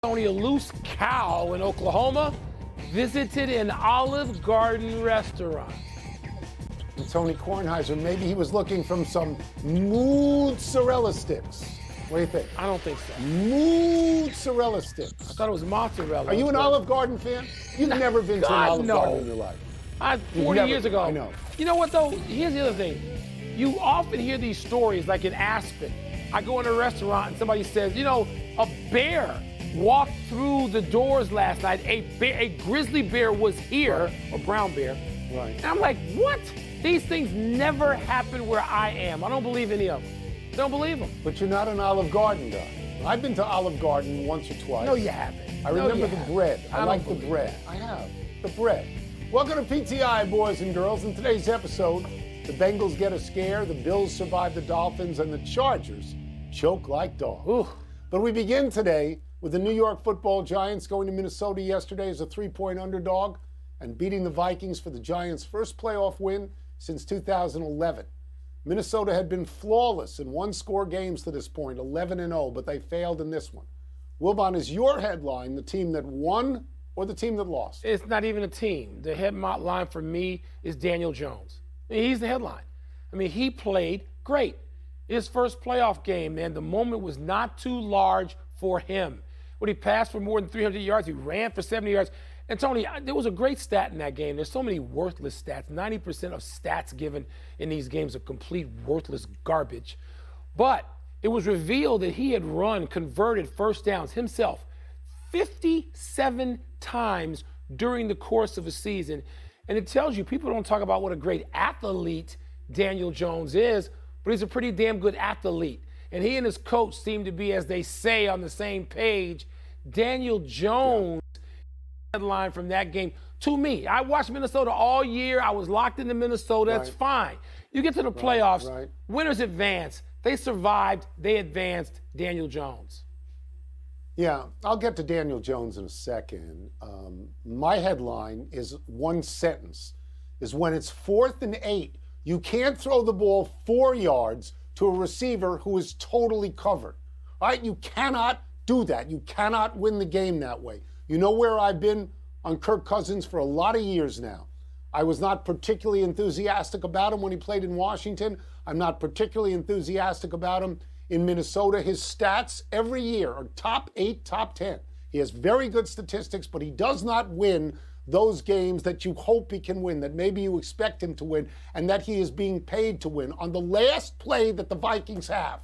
Tony, a loose cow in Oklahoma visited an Olive Garden restaurant. And Tony Kornheiser, maybe he was looking from some mozzarella sticks. What do you think? I don't think so. Mozzarella sticks. I thought it was mozzarella. Are you an Olive Garden fan? You've never been to an Olive Garden in your life. 40 years ago. I know. You know what, though? Here's the other thing. You often hear these stories, like in Aspen. I go in a restaurant and somebody says, you know, a bear walked through the doors last night. A grizzly bear was here, or brown bear. Right. And I'm like, what? These things never happen where I am. I don't believe any of them. Don't believe them. But you're not an Olive Garden guy. I've been to Olive Garden once or twice. No, you haven't. I remember the bread. I like the bread. That. I have. The bread. Welcome to PTI, boys and girls. In today's episode, the Bengals get a scare, the Bills survive the Dolphins, and the Chargers choke like dogs. Ooh. But we begin today with the New York Football Giants going to Minnesota yesterday as a 3-point underdog and beating the Vikings for the Giants' first playoff win since 2011. Minnesota had been flawless in one-score games to this point, 11-0, but they failed in this one. Wilbon, is your headline the team that won or the team that lost? It's not even a team. The headline for me is Daniel Jones. I mean, he's the headline. I mean, he played great. His first playoff game, man, the moment was not too large for him. When he passed for more than 300 yards, he ran for 70 yards. And Tony, there was a great stat in that game. There's so many worthless stats. 90% of stats given in these games are complete worthless garbage. But it was revealed that he had converted first downs himself 57 times during the course of a season. And it tells you, people don't talk about what a great athlete Daniel Jones is, but he's a pretty damn good athlete. And he and his coach seem to be, as they say, on the same page. Daniel Jones, headline from that game. To me, I watched Minnesota all year. I was locked into Minnesota. That's fine. You get to the playoffs, winners advance. They survived. They advanced. Daniel Jones. Yeah, I'll get to Daniel Jones in a second. My headline is one sentence, is when it's 4th and 8, you can't throw the ball 4 yards to a receiver who is totally covered. All right, you cannot do that. You cannot win the game that way. You know where I've been on Kirk Cousins for a lot of years now. I was not particularly enthusiastic about him when he played in Washington. I'm not particularly enthusiastic about him in Minnesota. His stats every year are top 8, top 10. He has very good statistics, but he does not win those games that you hope he can win, that maybe you expect him to win, and that he is being paid to win. On the last play that the Vikings have,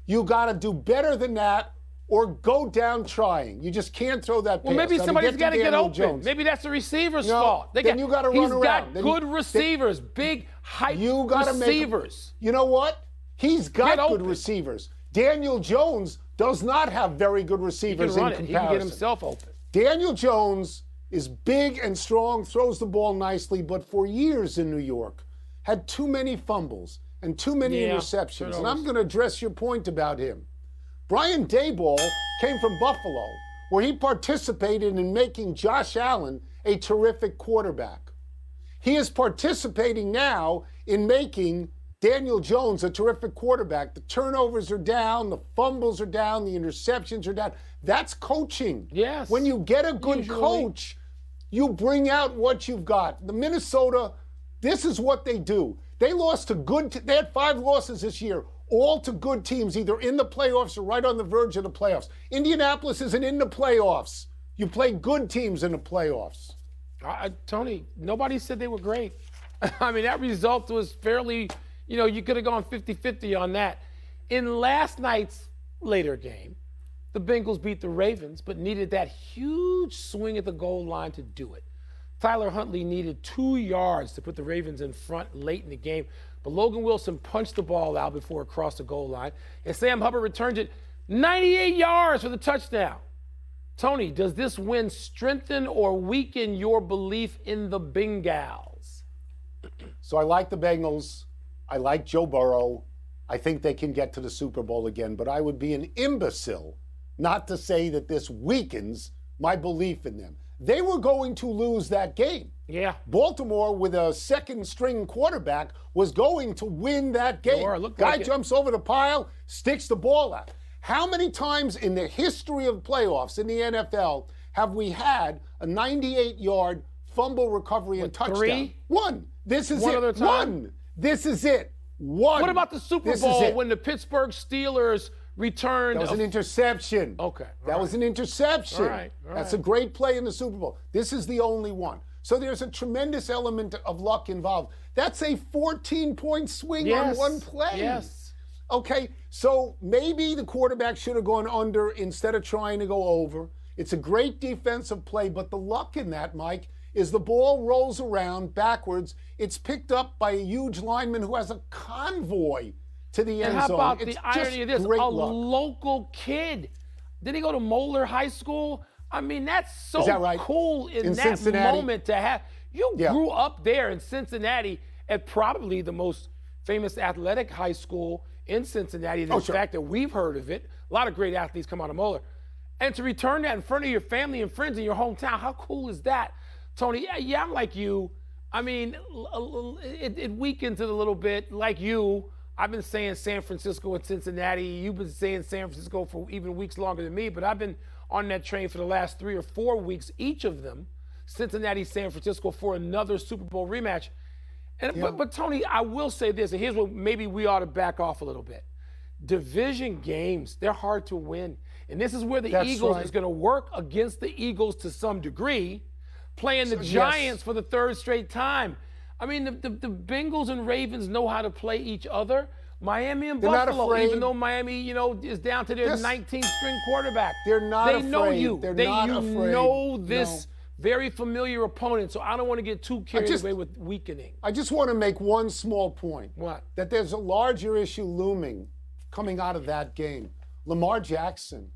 you got to do better than that or go down trying. You just can't throw that pass. Well, maybe somebody's got to get open. Jones. Maybe that's the receiver's fault. Then you got to run around. He's got good receivers, big, hype receivers. You know what? He's got good receivers. Daniel Jones does not have very good receivers in comparison. He can get himself open. Daniel Jones is big and strong, throws the ball nicely, but for years in New York had too many fumbles and too many interceptions. And I'm going to address your point about him. Brian Daboll came from Buffalo, where he participated in making Josh Allen a terrific quarterback. He is participating now in making Daniel Jones a terrific quarterback. The turnovers are down, the fumbles are down, the interceptions are down. That's coaching. Yes. When you get a good coach, you bring out what you've got. The Minnesota, this is what they do. They lost to they had 5 losses this year, all to good teams, either in the playoffs or right on the verge of the playoffs. Indianapolis isn't in the playoffs. You play good teams in the playoffs. Tony, nobody said they were great. I mean, that result was fairly, you could have gone 50-50 on that. In last night's later game, the Bengals beat the Ravens, but needed that huge swing at the goal line to do it. Tyler Huntley needed 2 yards to put the Ravens in front late in the game, but Logan Wilson punched the ball out before it crossed the goal line, and Sam Hubbard returned it 98 yards for the touchdown. Tony, does this win strengthen or weaken your belief in the Bengals? So I like the Bengals. I like Joe Burrow. I think they can get to the Super Bowl again, but I would be an imbecile not to say that this weakens my belief in them. They were going to lose that game. Yeah. Baltimore, with a second-string quarterback, was going to win that game. Guy jumps over the pile, sticks the ball out. How many times in the history of playoffs in the NFL have we had a 98-yard fumble recovery and touchdown? 3? One. This is One it. other time? One. This is it. One. What about the Super This is Bowl it. when the Pittsburgh Steelers returned? That was an interception. Okay. That was an interception. All right. That's a great play in the Super Bowl. This is the only one. So there's a tremendous element of luck involved. That's a 14-point swing on one play. Yes. Okay, so maybe the quarterback should have gone under instead of trying to go over. It's a great defensive play, but the luck in that, Mike, is the ball rolls around backwards. It's picked up by a huge lineman who has a convoy to the end And how zone. about It's the irony of this? great A luck. local kid. Did he go to Moeller High School? I mean, that's so Is that right? cool in that Cincinnati? moment to have. You grew up there in Cincinnati at probably the most famous athletic high school in Cincinnati. The fact that we've heard of it. A lot of great athletes come out of Moeller. And to return that in front of your family and friends in your hometown, how cool is that? Tony, yeah, I'm like you. I mean, it weakens it a little bit. Like you, I've been saying San Francisco and Cincinnati. You've been saying San Francisco for even weeks longer than me, but I've been on that train for the last 3 or 4 weeks, each of them, Cincinnati, San Francisco, for another Super Bowl rematch. And but Tony, I will say this, and here's what maybe we ought to back off a little bit. Division games, they're hard to win. And this is where the Eagles is going to work against the Eagles to some degree, playing the Giants for the 3rd straight time. I mean, the Bengals and Ravens know how to play each other. Miami and Buffalo, even though Miami, is down to their 19th string quarterback. They're not afraid. They know you. They're not afraid. Know this very familiar opponent, so I don't want to get too carried away with weakening. I just want to make one small point. What? That there's a larger issue looming coming out of that game. Lamar Jackson.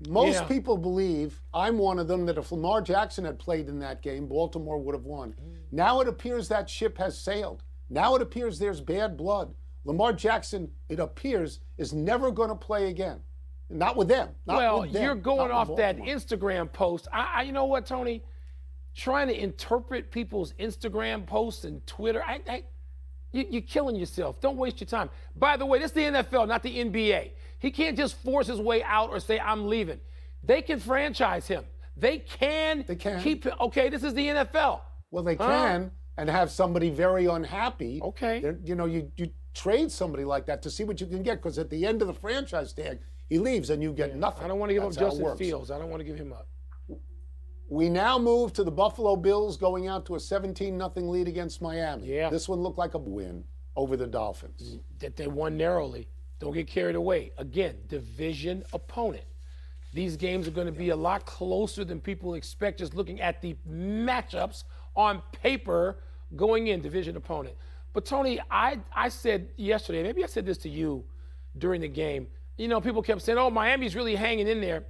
Most people believe, I'm one of them, that if Lamar Jackson had played in that game, Baltimore would have won. Now it appears that ship has sailed. Now it appears there's bad blood. Lamar Jackson, it appears, is never going to play again. Not with them. Not with them. You're going off that Baltimore. Instagram post. You know what, Tony? Trying to interpret people's Instagram posts and Twitter, you're killing yourself. Don't waste your time. By the way, this is the NFL, not the NBA. He can't just force his way out or say, I'm leaving. They can franchise him. They can keep him. Okay, this is the NFL. Well, they can, and have somebody very unhappy. Okay. You trade somebody like that to see what you can get, because at the end of the franchise tag, he leaves and you get nothing. I don't want to give That's up how it Justin works. Fields. I don't want to give him up. We now move to the Buffalo Bills going out to a 17-0 lead against Miami. Yeah. This one looked like a win over the Dolphins. That they won narrowly. Don't get carried away. Again, division opponent. These games are going to be a lot closer than people expect just looking at the matchups on paper going in, division opponent. But Tony, I said yesterday, maybe I said this to you during the game, people kept saying, oh, Miami's really hanging in there.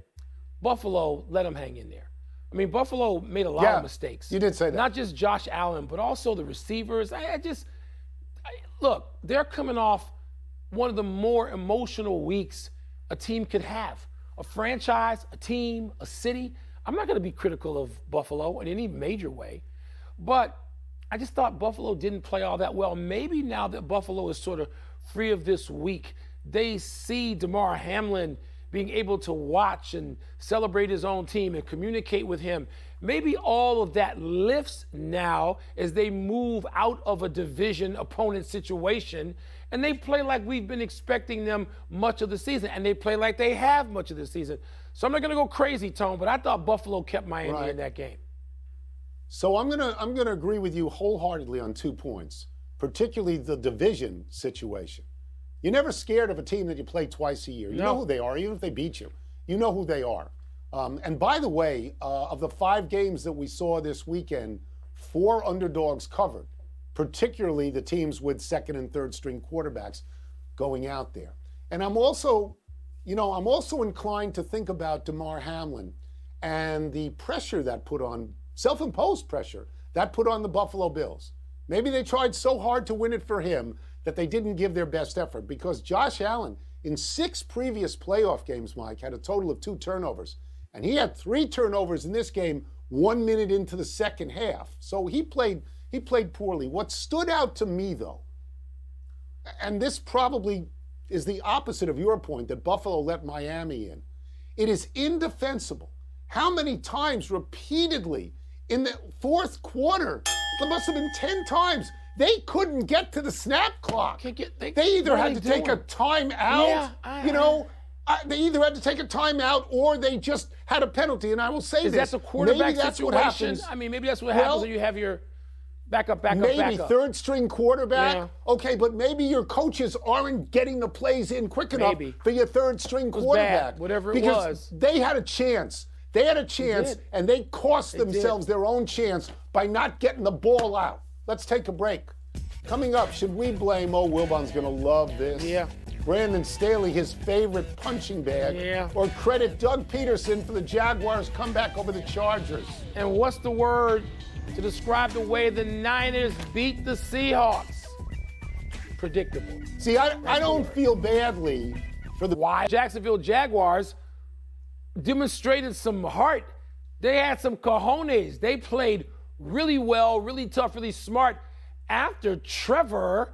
Buffalo let them hang in there. I mean, Buffalo made a lot of mistakes. You did say that. Not just Josh Allen, but also the receivers. Look, they're coming off one of the more emotional weeks a team could have. A franchise, a team, a city. I'm not going to be critical of Buffalo in any major way, but I just thought Buffalo didn't play all that well. Maybe now that Buffalo is sort of free of this week, they see Damar Hamlin being able to watch and celebrate his own team and communicate with him. Maybe all of that lifts now as they move out of a division opponent situation and they play like we've been expecting them much of the season, and they play like they have much of the season. So I'm not going to go crazy, Tone, but I thought Buffalo kept Miami in that game. So I'm gonna agree with you wholeheartedly on 2 points, particularly the division situation. You're never scared of a team that you play twice a year. You know who they are, even if they beat you. You know who they are. And by the way, of the 5 games that we saw this weekend, 4 underdogs covered, particularly the teams with second and third string quarterbacks going out there. And I'm also inclined to think about Damar Hamlin and the pressure that put on, self-imposed pressure, that put on the Buffalo Bills. Maybe they tried so hard to win it for him that they didn't give their best effort, because Josh Allen, in 6 previous playoff games, Mike, had a total of 2 turnovers. And he had 3 turnovers in this game 1 minute into the second half. So he played poorly. What stood out to me, though, and this probably is the opposite of your point that Buffalo let Miami in. It is indefensible. How many times repeatedly in the fourth quarter, there must have been 10 times, they couldn't get to the snap clock. They either had to take a timeout, they either had to take a timeout or they just had a penalty. And I will say is this. Is that the quarterback maybe that's situation? what happens. I mean, maybe that's what happens when you have your backup. Maybe third string quarterback. Yeah. Okay, but maybe your coaches aren't getting the plays in quick enough for your third string quarterback. Bad, whatever it because was. They had a chance. And they cost themselves their own chance by not getting the ball out. Let's take a break. Coming up, should we blame, Wilbon's going to love this. Yeah. Brandon Staley, his favorite punching bag. Yeah. Or credit Doug Peterson for the Jaguars' comeback over the Chargers. And what's the word to describe the way the Niners beat the Seahawks? Predictable. See, I don't feel badly for the Jacksonville Jaguars demonstrated some heart. They had some cojones. They played really well, really tough, really smart. After Trevor,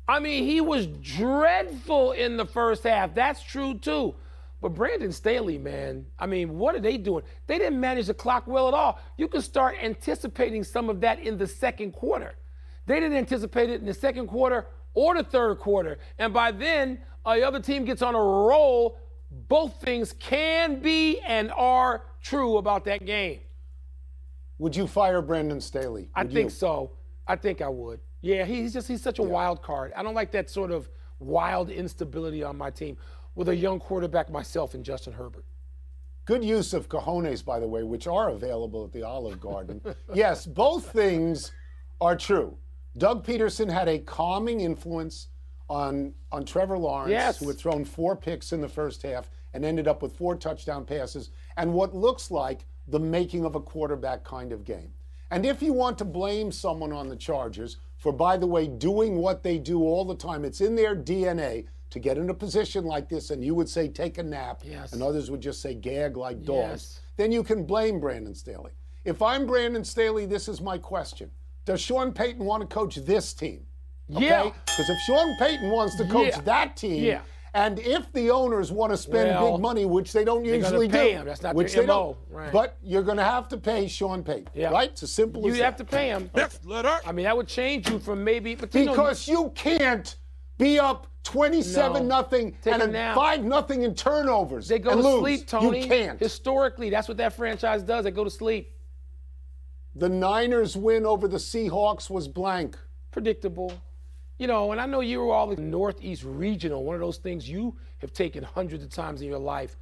I mean, he was dreadful in the first half. That's true, too. But Brandon Staley, man, I mean, what are they doing? They didn't manage the clock well at all. You can start anticipating some of that in the second quarter. They didn't anticipate it in the second quarter or the third quarter. And by then, the other team gets on a roll. Both things can be and are true about that game. Would you fire Brandon Staley? I think so. I think I would. Yeah, he's such a wild card. I don't like that sort of wild instability on my team with a young quarterback myself and Justin Herbert. Good use of cojones, by the way, which are available at the Olive Garden. Yes, both things are true. Doug Peterson had a calming influence on Trevor Lawrence, who had thrown 4 picks in the first half and ended up with 4 touchdown passes and what looks like the making of a quarterback kind of game. And if you want to blame someone on the Chargers for, by the way, doing what they do all the time, it's in their DNA to get in a position like this, and you would say take a nap, and others would just say gag like dogs, then you can blame Brandon Staley. If I'm Brandon Staley, this is my question. Does Sean Payton want to coach this team? Okay? Yeah. Because if Sean Payton wants to coach that team, and if the owners want to spend big money, which they don't usually do, him. That's not which their they MO. don't, Right. but you're going to have to pay Sean Payton, right? It's as simple as that. You have to pay him. Next letter. I mean, that would change you from maybe. But because you can't be up 27-0 and then 5-0 in turnovers. They go and to lose. sleep, Tony. You can't. Historically, that's what that franchise does. They go to sleep. The Niners' win over the Seahawks was blank. Predictable. And I know you were all the Northeast Regional, one of those things you have taken hundreds of times in your life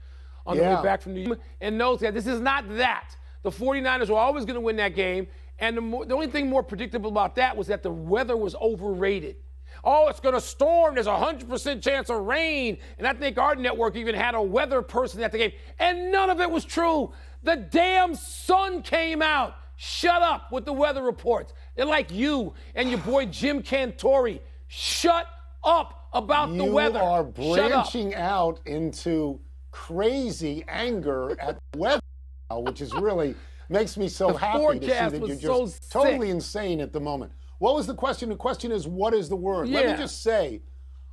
on the way back from New York, and knows that this is not that. The 49ers were always going to win that game, and the only thing more predictable about that was that the weather was overrated. Oh, it's going to storm. There's a 100% chance of rain. And I think our network even had a weather person at the game, and none of it was true. The damn sun came out. Shut up with the weather reports. They're like you and your boy Jim Cantori. Shut up about the weather. You are branching out into crazy anger at the weather now, which is really makes me so happy to see that you're just totally insane at the moment. What was the question? The question is, what is the word? Let me just say,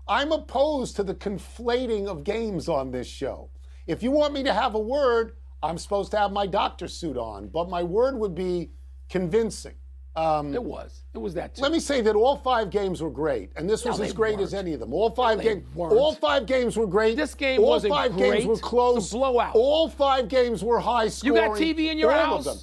I'm opposed to the conflating of games on this show. If you want me to have a word, I'm supposed to have my doctor's suit on, but my word would be convincing. It was that too. Let me say that all 5 games were great, and this was as great as any of them. All 5 games were great. This game all wasn't 5 great. games were close. It's a blowout. All 5 games were high scoring. You got TV in your house? All of them.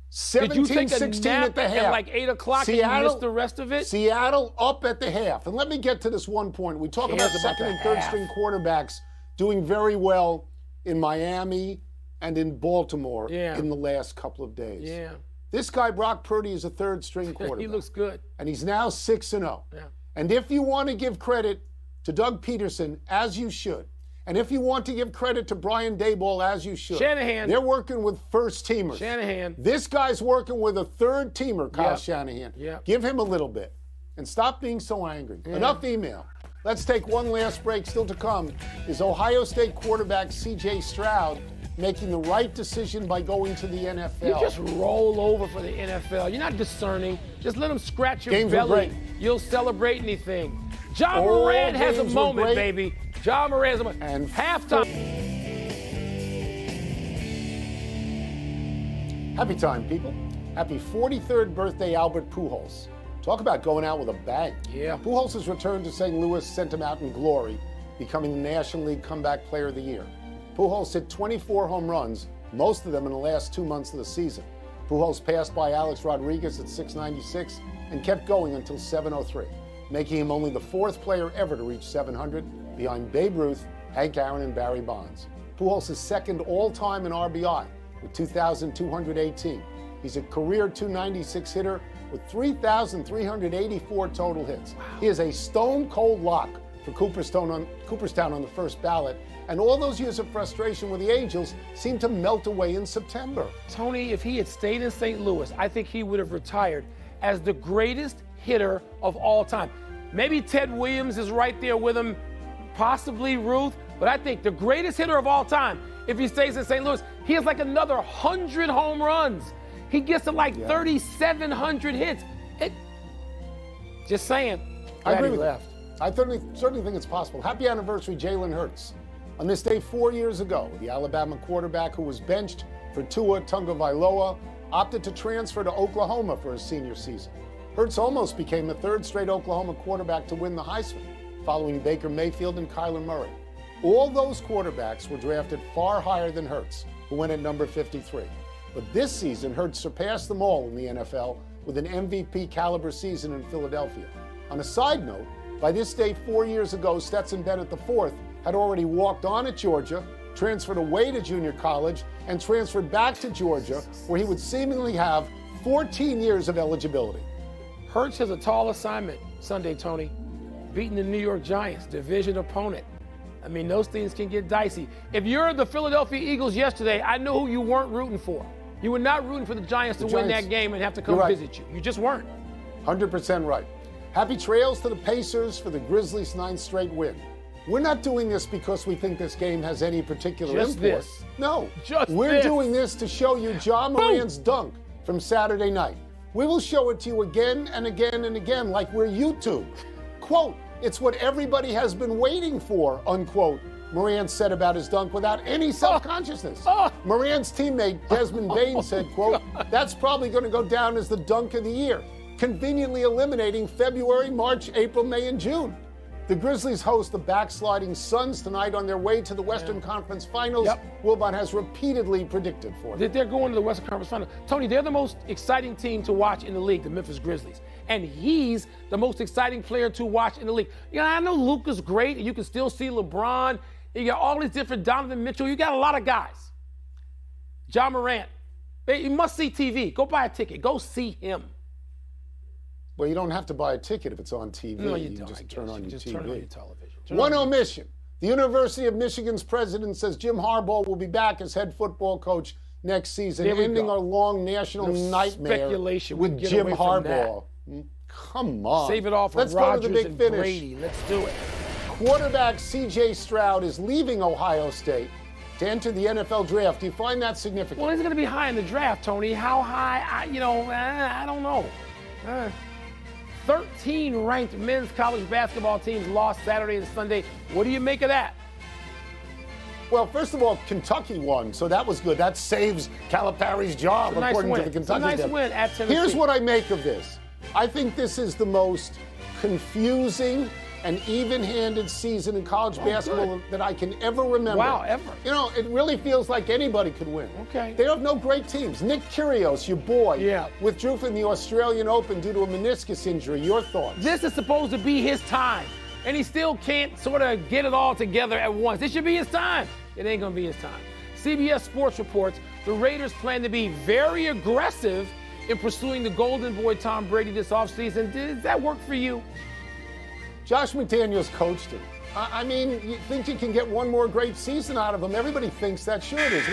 17, Did you take a 16 nap at the half. at like 8 o'clock and you missed the rest of it? Seattle up at the half. And let me get to this one point. We talk about second and third string quarterbacks doing very well in Miami and in Baltimore in the last couple of days. Yeah. This guy, Brock Purdy, is a third string quarterback. He looks good. And he's now 6-0. Yeah. And if you want to give credit to Doug Peterson, as you should, and if you want to give credit to Brian Daboll, as you should, Shanahan. They're working with first teamers. Shanahan. This guy's working with a third teamer, Kyle Shanahan. Give him a little bit. And stop being so angry. Enough email. Let's take one last break. Still to come is Ohio State quarterback C.J. Stroud making the right decision by going to the NFL. You just roll over for the NFL. You're not discerning. Just let them scratch your Games were belly. great. You'll celebrate anything. Ja All Morant has a games were moment, great. baby. Ja Morant has a moment. And halftime. Happy time, people. Happy 43rd birthday, Albert Pujols. Talk about going out with a bang. Yeah. Pujols' return to St. Louis sent him out in glory, becoming the National League Comeback Player of the Year. Pujols hit 24 home runs, most of them in the last 2 months of the season. Pujols passed by Alex Rodriguez at 696 and kept going until 703, making him only the 4th player ever to reach 700, behind Babe Ruth, Hank Aaron, and Barry Bonds. Pujols is second all-time in RBI with 2,218. He's a career 296 hitter with 3,384 total hits. He is a stone-cold lock for Cooperstown on the first ballot, and all those years of frustration with the Angels seem to melt away in September. Tony, if he had stayed in St. Louis, I think he would have retired as the greatest hitter of all time. Maybe Ted Williams is right there with him, possibly Ruth, but I think the greatest hitter of all time, if he stays in St. Louis, he has like another 100 home runs. He gets to like 3,700 hits. Just saying. I agree he with left. you. I certainly think it's possible. Happy anniversary, Jalen Hurts. On this day 4 years ago, the Alabama quarterback who was benched for Tua Tagovailoa opted to transfer to Oklahoma for his senior season. Hurts almost became the 3rd straight Oklahoma quarterback to win the Heisman, following Baker Mayfield and Kyler Murray. All those quarterbacks were drafted far higher than Hurts, who went at number 53. But this season, Hurts surpassed them all in the NFL with an MVP caliber season in Philadelphia. On a side note, by this day 4 years ago, Stetson Bennett IV had already walked on at Georgia, transferred away to junior college, and transferred back to Georgia, where he would seemingly have 14 years of eligibility. Hurts has a tall assignment Sunday, Tony, beating the New York Giants, division opponent. I mean, those things can get dicey. If you're the Philadelphia Eagles yesterday, I know who you weren't rooting for. You were not rooting for the Giants to win that game and have to come visit you. You just weren't. 100% right. Happy trails to the Pacers for the Grizzlies' 9th straight win. We're not doing this because we think this game has any particular import. This. No. Just We're doing this to show you Ja Morant's dunk from Saturday night. We will show it to you again and again and again like we're YouTube. Quote, "It's what everybody has been waiting for," unquote, Morant said about his dunk without any self-consciousness. Morant's teammate Desmond Bain said, quote, "That's probably going to go down as the dunk of the year," conveniently eliminating February, March, April, May, and June. The Grizzlies host the backsliding Suns tonight on their way to the Western Conference Finals. Wilbon has repeatedly predicted for them. They're going to the Western Conference Finals. Tony, they're the most exciting team to watch in the league, the Memphis Grizzlies. And he's the most exciting player to watch in the league. You know, I know Luka's great, and you can still see LeBron. You got all these different Donovan Mitchell. You got a lot of guys. Ja Morant. You must see TV. Go buy a ticket. Go see him. Well, you don't have to buy a ticket if it's on TV. No, you don't. Just turn on your TV. Turn on your television. One omission. The University of Michigan's president says Jim Harbaugh will be back as head football coach next season, ending our long national nightmare speculation with Jim Harbaugh. Come on. Save it all for Let's Rodgers go to the big and finish. Brady. Let's do it. Quarterback C.J. Stroud is leaving Ohio State to enter the NFL draft. Do you find that significant? Well, he's going to be high in the draft, Tony. How high? I don't know. 13 ranked men's college basketball teams lost Saturday and Sunday. What do you make of that? Well, first of all, Kentucky won, so that was good. That saves Calipari's job, according to the Kentucky. It's a nice win at Tennessee. Here's what I make of this. I think this is the most confusing and even-handed season in college basketball that I can ever remember. Wow, ever. You know, it really feels like anybody could win. Okay. They have no great teams. Nick Kyrgios, your boy, withdrew from the Australian Open due to a meniscus injury. Your thoughts? This is supposed to be his time, and he still can't sort of get it all together at once. This should be his time. It ain't going to be his time. CBS Sports reports the Raiders plan to be very aggressive in pursuing the golden boy Tom Brady this offseason. Does that work for you? Josh McDaniels coached him. I mean, you think you can get one more great season out of him? Everybody thinks that. Sure it is.